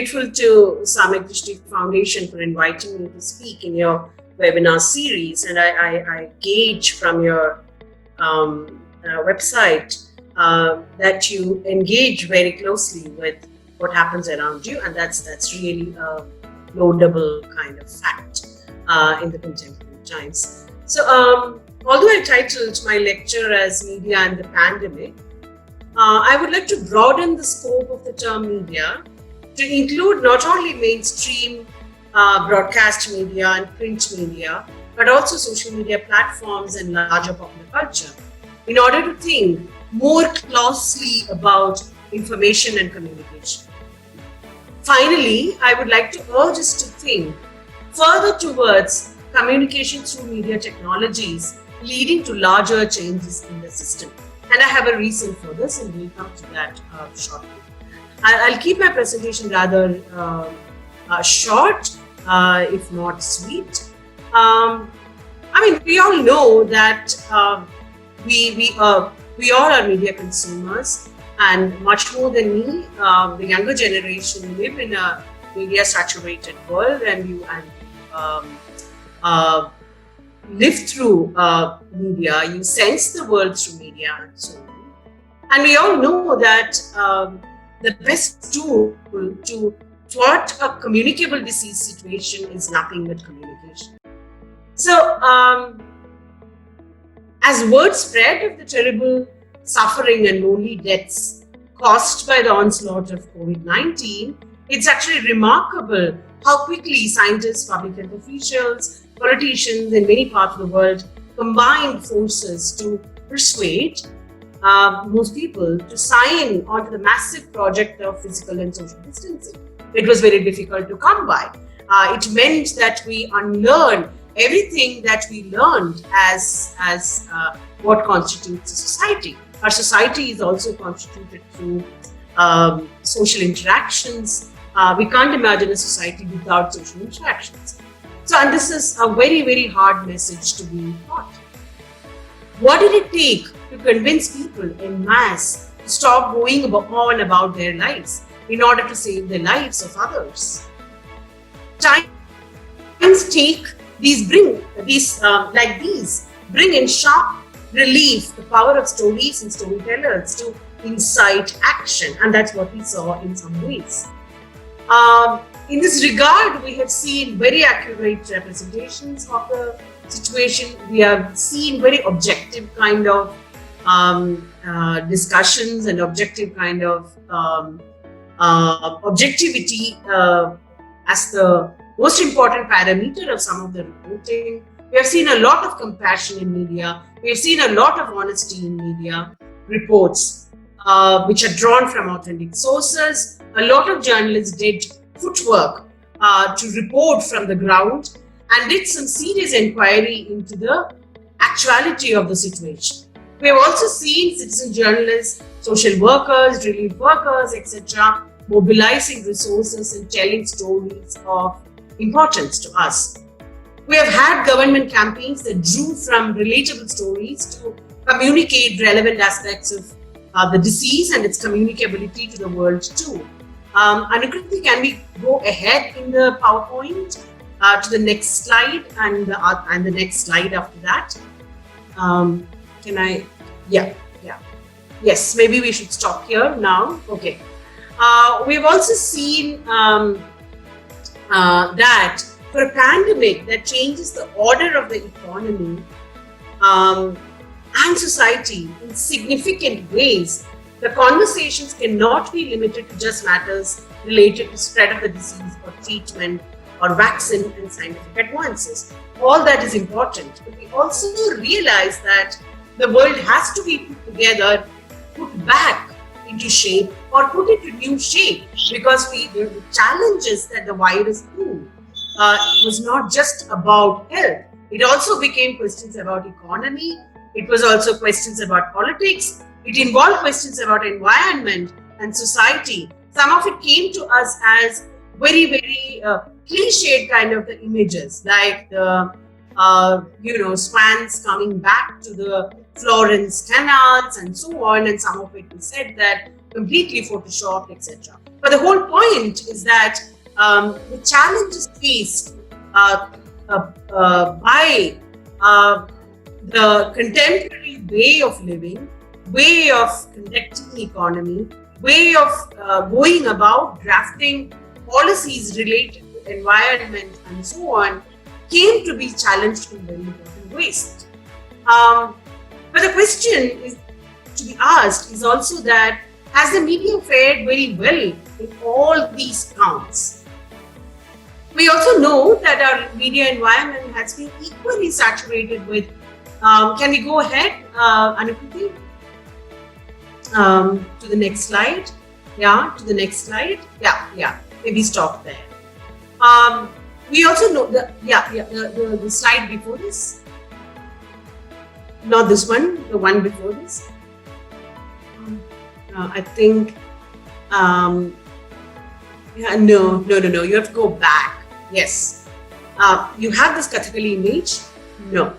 grateful to Samyak Drishti Foundation for inviting me to speak in your webinar series, and I gauge from your website that you engage very closely with what happens around you, and that's really a laudable kind of fact in the contemporary times. So, although I titled my lecture as Media and the Pandemic, I would like to broaden the scope of the term media to include not only mainstream broadcast media and print media, but also social media platforms and larger popular culture, in order to think more closely about information and communication. Finally, I would like to urge us to think further towards communication through media technologies leading to larger changes in the system. And I have a reason for this, and we'll come to that shortly. I'll keep my presentation rather short, if not sweet. We all know that we all are media consumers, and much more than me, the younger generation live in a media-saturated world, and you live through media, you sense the world through media, and so on. And we all know that the best tool to thwart a communicable disease situation is nothing but communication. So, as word spread of the terrible suffering and lonely deaths caused by the onslaught of COVID-19, it's actually remarkable how quickly scientists, public health officials, politicians in many parts of the world combined forces to persuade most people to sign onto the massive project of physical and social distancing. It was very difficult to come by. It meant that we unlearn everything that we learned as what constitutes a society. Our society is also constituted through social interactions. We can't imagine a society without social interactions. So, and this is a very, very hard message to be taught. What did it take to convince people en masse to stop going on about their lives in order to save the lives of others? Times bring in sharp relief the power of stories and storytellers to incite action, and that's what we saw in some ways. In this regard, we have seen very accurate representations of the situation. We have seen very objective kind of discussions and objective kind of objectivity as the most important parameter of some of the reporting. We have seen a lot of compassion in media. We have seen a lot of honesty in media reports, which are drawn from authentic sources. A lot of journalists did footwork to report from the ground and did some serious inquiry into the actuality of the situation. We have also seen citizen journalists, social workers, relief workers, etc., mobilizing resources and telling stories of importance to us. We have had government campaigns that drew from relatable stories to communicate relevant aspects of the disease and its communicability to the world too. Anukriti, can we go ahead in the PowerPoint to the next slide and the next slide after that? Can I? Yeah. Yes, maybe we should stop here now. Okay. We've also seen that for a pandemic that changes the order of the economy and society in significant ways, the conversations cannot be limited to just matters related to spread of the disease or treatment or vaccine and scientific advances. All that is important. But we also realize that the world has to be put together, put back into shape or put into new shape, because the challenges that the virus threw was not just about health. It also became questions about economy. It was also questions about politics. It involved questions about environment and society. Some of it came to us as very, very cliched kind of the images, like the swans coming back to the Florence canals and so on. And some of it we said that completely photoshopped, etc. But the whole point is that the challenges faced by the contemporary way of living, way of conducting the economy, way of going about drafting policies related to environment and so on, came to be challenged in very important ways. But the question is to be asked is also that, has the media fared very well in all these counts? We also know that our media environment has been equally saturated with, can we go ahead, Anukriti? To the next slide. Yeah, to the next slide. Yeah, maybe stop there. We also know the slide before this. Not this one, the one before this. I think, no, you have to go back. Yes. You have this Kathakali image? No.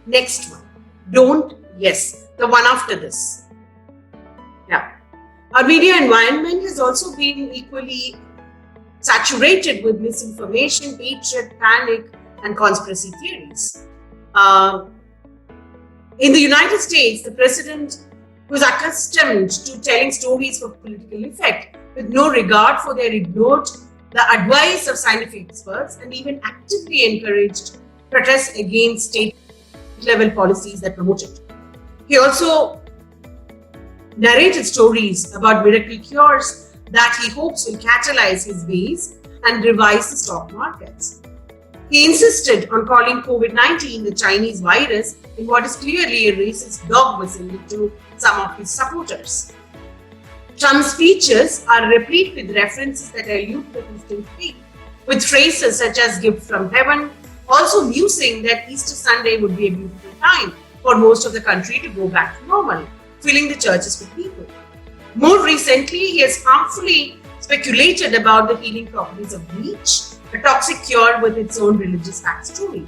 Next one. Don't, yes. The one after this. Yeah. Our media environment has also been equally saturated with misinformation, hatred, panic, and conspiracy theories. In the United States, the president was accustomed to telling stories for political effect with no regard for their ignored the advice of scientific experts and even actively encouraged protests against state-level policies that promote it. He also narrated stories about miracle cures that he hopes will catalyze his base and revise the stock markets. He insisted on calling COVID-19 the Chinese virus in what is clearly a racist dog whistle to some of his supporters. Trump's speeches are replete with references that allude to Christian faith, with phrases such as gift from heaven, also musing that Easter Sunday would be a beautiful time for most of the country to go back to normal, filling the churches with people. More recently, he has harmfully speculated about the healing properties of bleach, a toxic cure with its own religious backstory.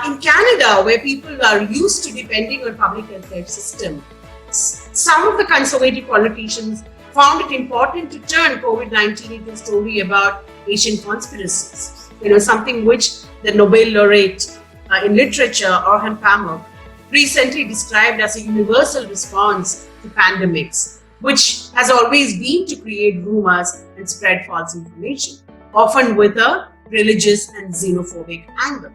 In Canada, where people are used to depending on public healthcare system, some of the conservative politicians found it important to turn COVID-19 into a story about Asian conspiracies. Something which the Nobel laureate in literature, Orhan Pamuk, recently described as a universal response to pandemics, which has always been to create rumors and spread false information, often with a religious and xenophobic angle.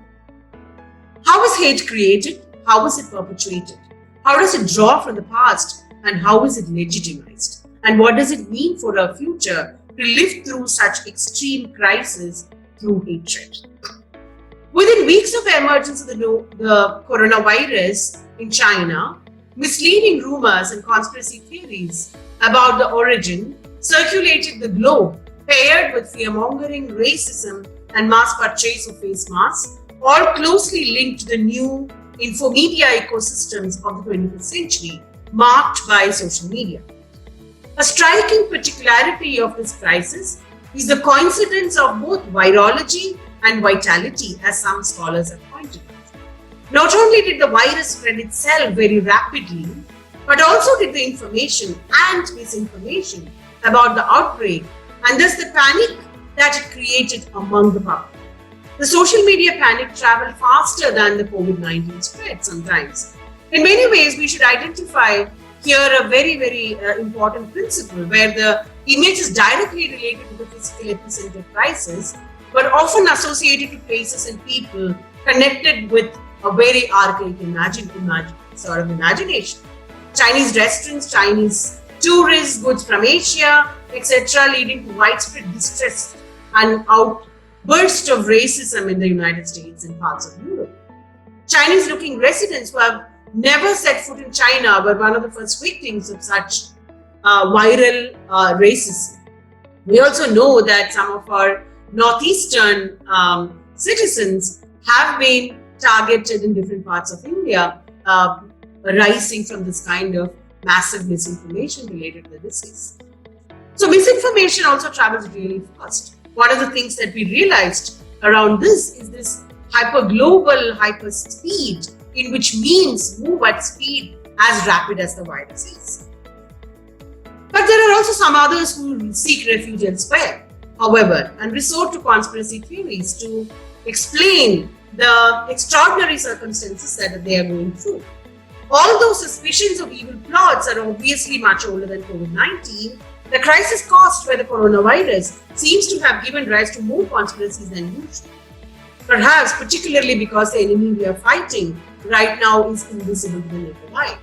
How is hate created? How is it perpetuated? How does it draw from the past? And how is it legitimized? And what does it mean for our future to live through such extreme crisis through hatred? Within weeks of the emergence of the coronavirus in China, misleading rumors and conspiracy theories about the origin circulated the globe, paired with fear-mongering, racism, and mass purchase of face masks, all closely linked to the new infomedia ecosystems of the 21st century, marked by social media. A striking particularity of this crisis is the coincidence of both virology and vitality, as some scholars have pointed out. Not only did the virus spread itself very rapidly, but also did the information and misinformation about the outbreak, and thus the panic that it created among the public. The social media panic traveled faster than the COVID-19 spread sometimes. In many ways, we should identify here a very, very important principle where the image is directly related to the physical epicenter crisis, but often associated to places and people connected with a very archaic imagination. Chinese restaurants, Chinese tourists, goods from Asia, etc., leading to widespread distress and outburst of racism in the United States and parts of Europe. Chinese-looking residents who have never set foot in China were one of the first victims of such viral racism. We also know that some of our northeastern citizens have been targeted in different parts of India, arising from this kind of massive misinformation related to the disease. So misinformation also travels really fast. One of the things that we realized around this is this hyper-global, hyper-speed, in which memes move at speed as rapid as the virus is. there are also some others who seek refuge elsewhere, however, and resort to conspiracy theories to explain the extraordinary circumstances that they are going through. Although suspicions of evil plots are obviously much older than COVID-19, the crisis caused by the coronavirus seems to have given rise to more conspiracies than usual. Perhaps particularly because the enemy we are fighting right now is invisible to the naked eye.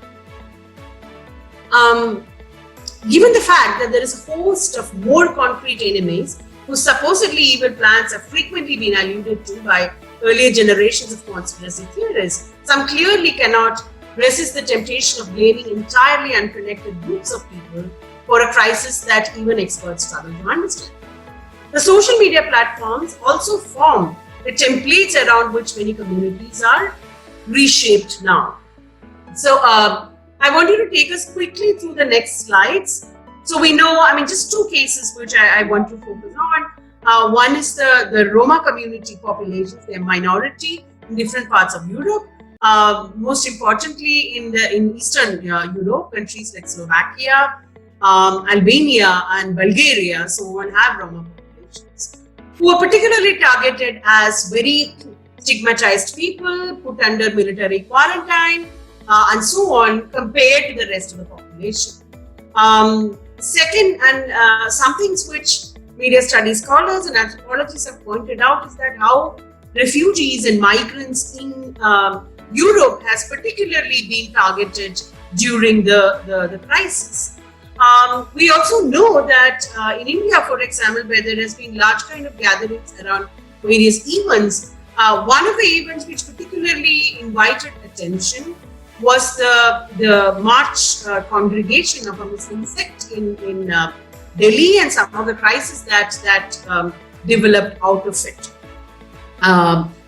Given the fact that there is a host of more concrete enemies whose supposedly evil plans have frequently been alluded to by earlier generations of conspiracy theorists, some clearly cannot resist the temptation of blaming entirely unconnected groups of people for a crisis that even experts struggle to understand. The social media platforms also form the templates around which many communities are reshaped now. So I want you to take us quickly through the next slides. So we know, just two cases which I want to focus on. One is the Roma community populations. They're minority in different parts of Europe. Most importantly, in Eastern Europe, countries like Slovakia, Albania, and Bulgaria, so one have Roma populations who are particularly targeted as very stigmatized people, put under military quarantine, and so on, compared to the rest of the population. Second, and some things which media studies scholars and anthropologists have pointed out is that how refugees and migrants in Europe has particularly been targeted during the crisis. We also know that in India, for example, where there has been large kind of gatherings around various events, one of the events which particularly invited attention was the March congregation of a Muslim sect in Delhi, and some of the crisis that developed out of it.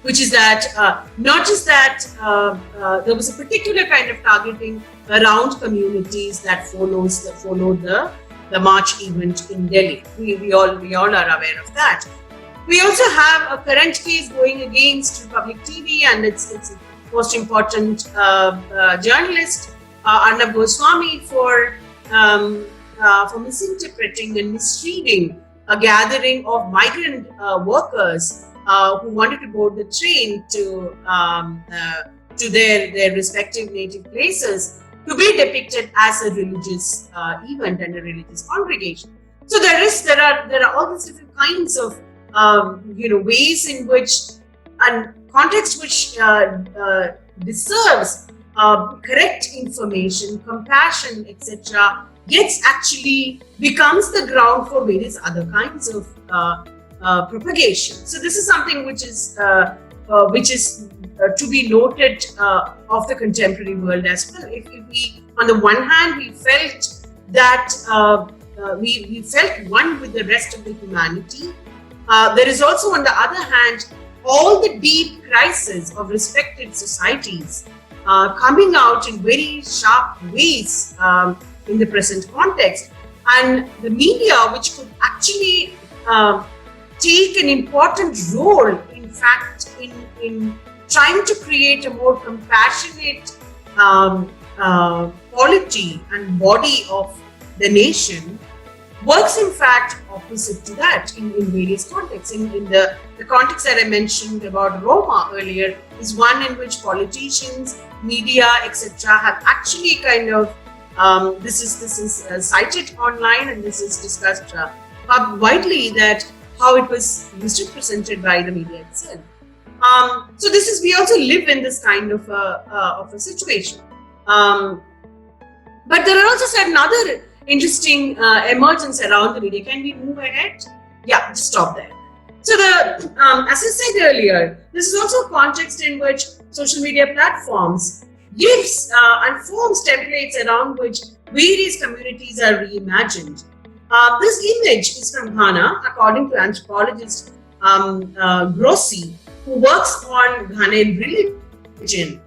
Which is that not just that there was a particular kind of targeting around communities that followed the March event in Delhi. We all are aware of that. We also have a current case going against Republic TV and its most important journalist Arnab Goswami for misinterpreting and misreading a gathering of migrant workers who wanted to board the train to their respective native places to be depicted as a religious event and a religious congregation. So there are all these different kinds of ways in which and context which deserves correct information, compassion, etc. becomes the ground for various other kinds of propagation. So this is something which is to be noted of the contemporary world as well. If we, on the one hand, we felt that we felt one with the rest of the humanity, there is also, on the other hand, all the deep crises of respected societies coming out in very sharp ways in the present context, and the media, which could actually take an important role, in fact, in trying to create a more compassionate quality and body of the nation, works in fact opposite to that in various contexts. In the context that I mentioned about Roma earlier is one in which politicians, media, etc. have actually kind of this is cited online, and this is discussed widely, that how it was misrepresented by the media itself. So we also live in this kind of a situation. But there are also certain other interesting emergence around the media. Can we move ahead? Yeah, just stop there. So as I said earlier, this is also a context in which social media platforms gives and forms templates around which various communities are reimagined. This image is from Ghana, according to anthropologist Grossi, who works on Ghanaian religion.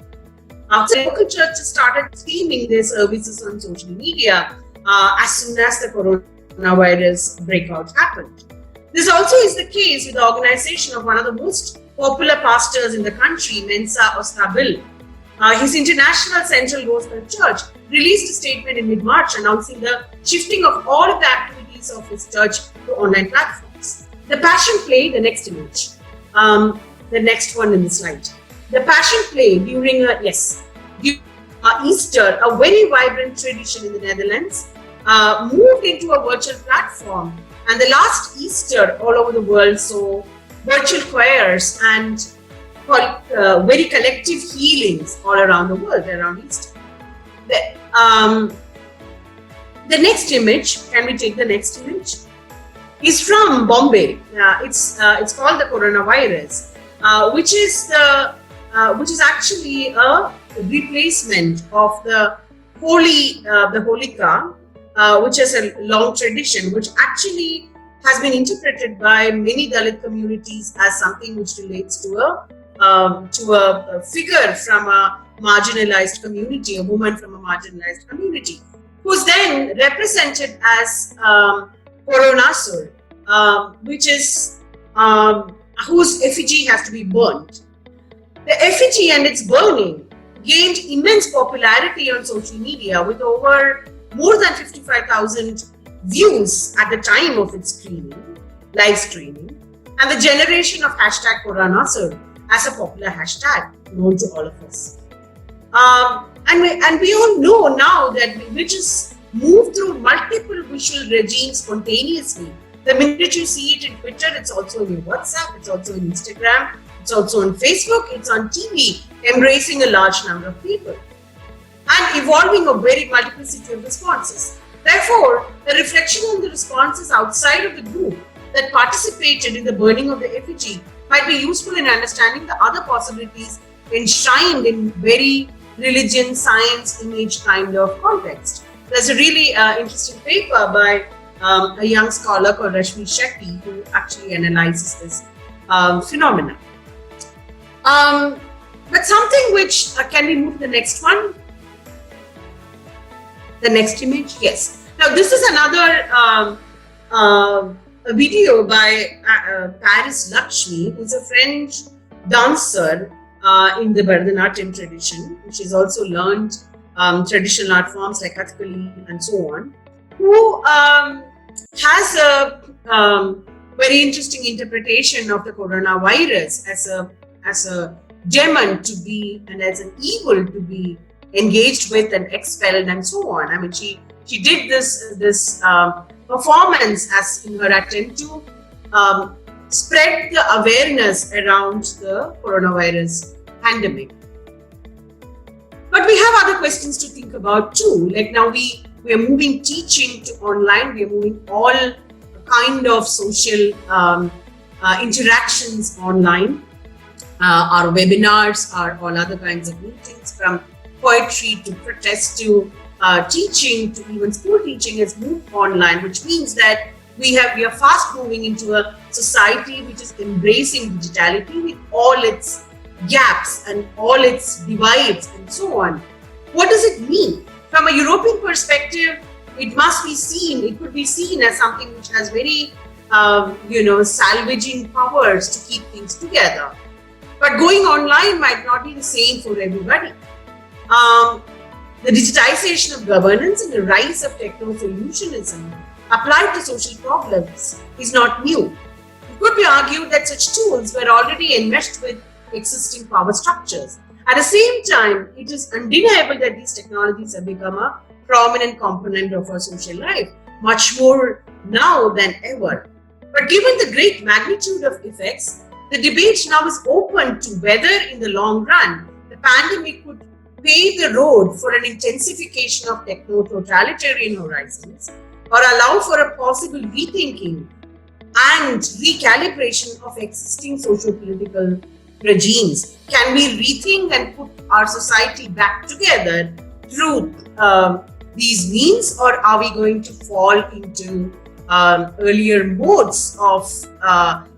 After local churches started streaming their services on social media as soon as the coronavirus breakout happened. This also is the case with the organization of one of the most popular pastors in the country, Mensa Ostabil. His International Central Gospel Church released a statement in mid-March announcing the shifting of all of the activities of his church to online platforms. The Passion Play, the next image, the next one in the slide. The Passion Play during Easter, a very vibrant tradition in the Netherlands, moved into a virtual platform. And the last Easter all over the world saw virtual choirs and very collective healings all around the world around Easter. The next image, can we take the next image? Is from Bombay. It's called the coronavirus, which is actually a replacement of the Holika, which is a long tradition, which actually has been interpreted by many Dalit communities as something which relates to a figure from a marginalized community, a woman from a marginalized community, who's then represented as Koronasur, which is whose effigy has to be burnt. The effigy and its burning gained immense popularity on social media with over more than 55,000 views at the time of its live streaming, and the generation of hashtag Koronasur as a popular hashtag known to all of us. And we all know now that witches move through multiple visual regimes spontaneously. The minute you see it in Twitter, it's also in WhatsApp, it's also in Instagram, it's also on Facebook, it's on TV, embracing a large number of people and evolving a very multiplicity of responses. Therefore, the reflection on the responses outside of the group that participated in the burning of the effigy might be useful in understanding the other possibilities enshrined in very religion, science, image kind of context. There's a really interesting paper by a young scholar called Rashmi Shetty, who actually analyzes this phenomena. But something which, can we move to the next one? The next image, yes. Now this is another a video by Paris Lakshmi, who's a French dancer in the Bharatanatyam tradition. She's also learned traditional art forms like Kathakali and so on, who has a very interesting interpretation of the coronavirus as a demon to be and as an evil to be engaged with and expelled and so on. I mean, she did this performance as in her attempt to spread the awareness around the coronavirus pandemic. But we have other questions to think about too. Like now we are moving teaching to online. We are moving all kind of social interactions online. Our webinars, our all other kinds of meetings, from poetry to protest to teaching to even school teaching has moved online, which means that we are fast moving into a society which is embracing digitality with all its gaps and all its divides and so on. What does it mean? From a European perspective, it could be seen as something which has very, salvaging powers to keep things together. But going online might not be the same for everybody. The digitization of governance and the rise of techno-solutionism applied to social problems is not new. It could be argued that such tools were already enmeshed with existing power structures. At the same time, it is undeniable that these technologies have become a prominent component of our social life, much more now than ever. But given the great magnitude of effects, the debate now is open to whether, in the long run, the pandemic could pave the road for an intensification of techno-totalitarian horizons or allow for a possible rethinking and recalibration of existing socio-political regimes. Can we rethink and put our society back together through these means, or are we going to fall into earlier modes of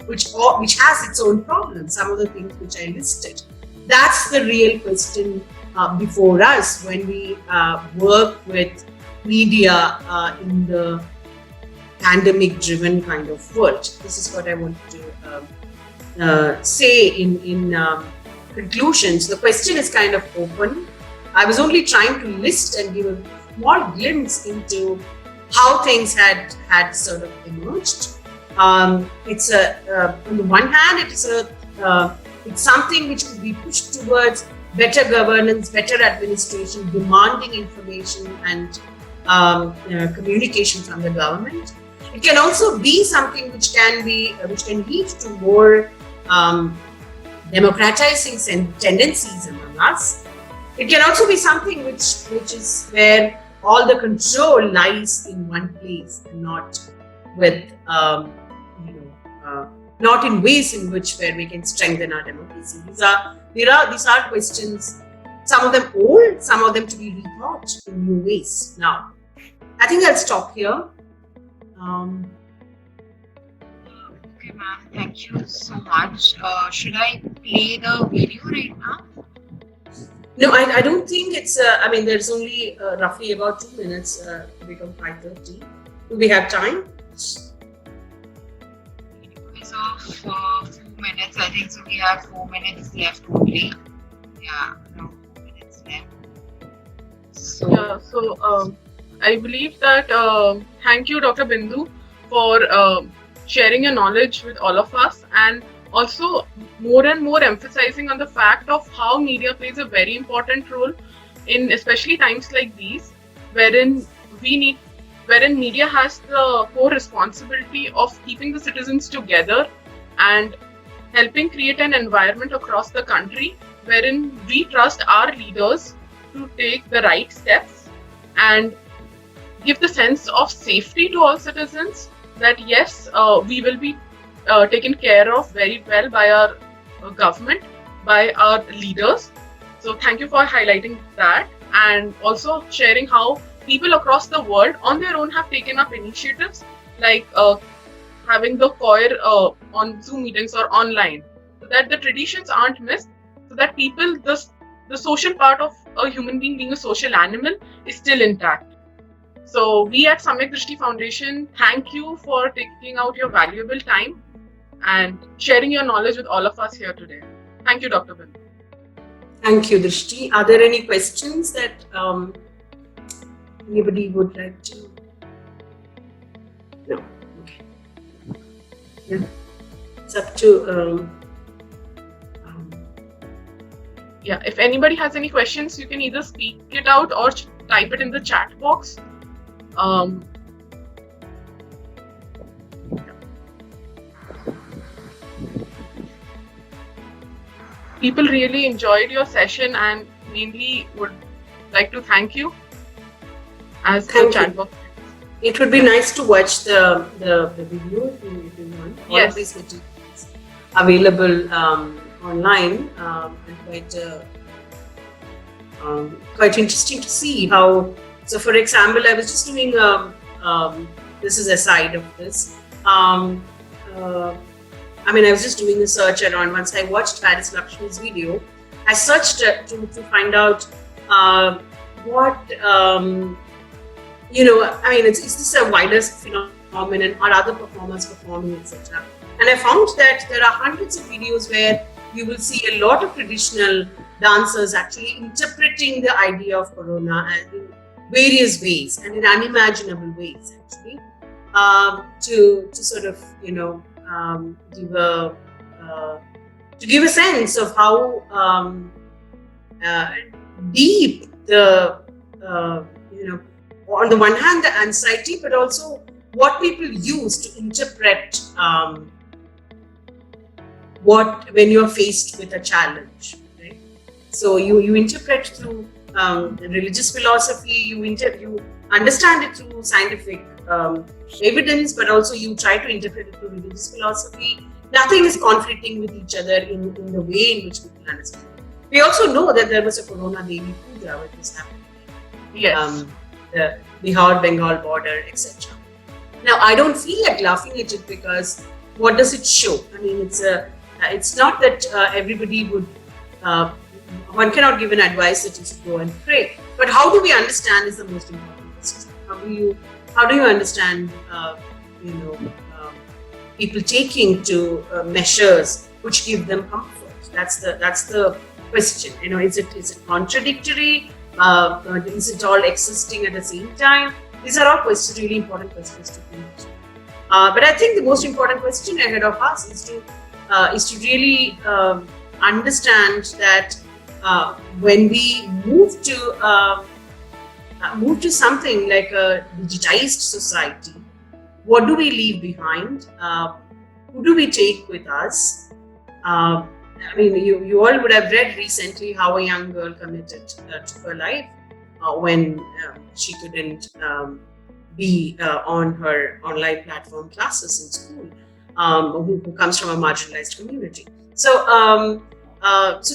which has its own problems, some of the things which I listed? That's the real question before us when we work with media in the pandemic-driven kind of world. This is what I wanted to say in conclusion. So the question is kind of open. I was only trying to list and give a small glimpse into how things had sort of emerged. It's on the one hand, it's something which will be pushed towards better governance, better administration, demanding information and communication from the government. It can also be something which can lead to more democratizing tendencies among us. It can also be something which is where all the control lies in one place and not with not in ways in which where we can strengthen our democracy. These are questions, some of them old, some of them to be rethought in new ways. Now, I think I'll stop here. Okay, ma'am. Thank you so much. Should I play the video right now? No, I don't think it's. I mean, there's only roughly about 2 minutes to become 5:30. Do we have time? It's of 4 minutes. I think so. We have 4 minutes left only. Yeah, no 4 minutes left. So I believe that thank you, Dr. Bindu, for sharing your knowledge with all of us, and also more and more emphasizing on the fact of how media plays a very important role in especially times like these, wherein media has the core responsibility of keeping the citizens together and helping create an environment across the country wherein we trust our leaders to take the right steps and give the sense of safety to all citizens that yes, we will be taken care of very well by our government, by our leaders. So thank you for highlighting that, and also sharing how people across the world on their own have taken up initiatives like having the choir on Zoom meetings or online, so that the traditions aren't missed, so that people, the social part of a human being a social animal, is still intact. So we at Samyak Drishti Foundation thank you for taking out your valuable time and sharing your knowledge with all of us here today. Thank you, Dr. Bindu. Thank you, Drishti. Are there any questions that anybody would like to? No. Okay. Yeah. It's up to. Yeah, if anybody has any questions, you can either speak it out or type it in the chat box. People really enjoyed your session and mainly would like to thank you as the chat box. It would be nice to watch the video if you want. All yes. Of these materials available online and quite interesting to see how. So, for example, I was just doing this is a side of this. I mean, I was just doing a search around. Once I watched Paris Lakshmi's video, I searched to find out what I mean, is this a wider phenomenon? Are other performers performing, etc.? And I found that there are hundreds of videos where you will see a lot of traditional dancers actually interpreting the idea of Corona in various ways and in unimaginable ways, actually, to sort of give a sense of how deep the on the one hand the anxiety, but also what people use to interpret when you're faced with a challenge, right? So you interpret through religious philosophy, you understand it through scientific evidence, but also you try to interpret it through religious philosophy. Nothing is conflicting with each other in the way in which people understand it. We also know that there was a Corona Devi Puja which was happening. Yes. The Bihar-Bengal border, etc. Now, I don't feel like laughing at it because what does it show? I mean, it's not that everybody would. One cannot give an advice that you should go and pray. But how do we understand is the most important question. How do you understand? People taking to measures which give them comfort. That's the question. Is it contradictory? Is it all existing at the same time? These are all questions, really important questions to think. But I think the most important question ahead of us is to really understand that when we move to something like a digitized society, what do we leave behind? Who do we take with us? I mean, you all would have read recently how a young girl committed to her life when she couldn't be on her online platform classes in school, who comes from a marginalized community. So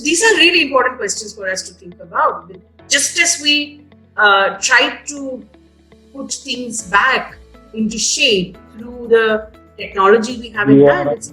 these are really important questions for us to think about. Just as we try to put things back into shape through the technology we have in hand, it's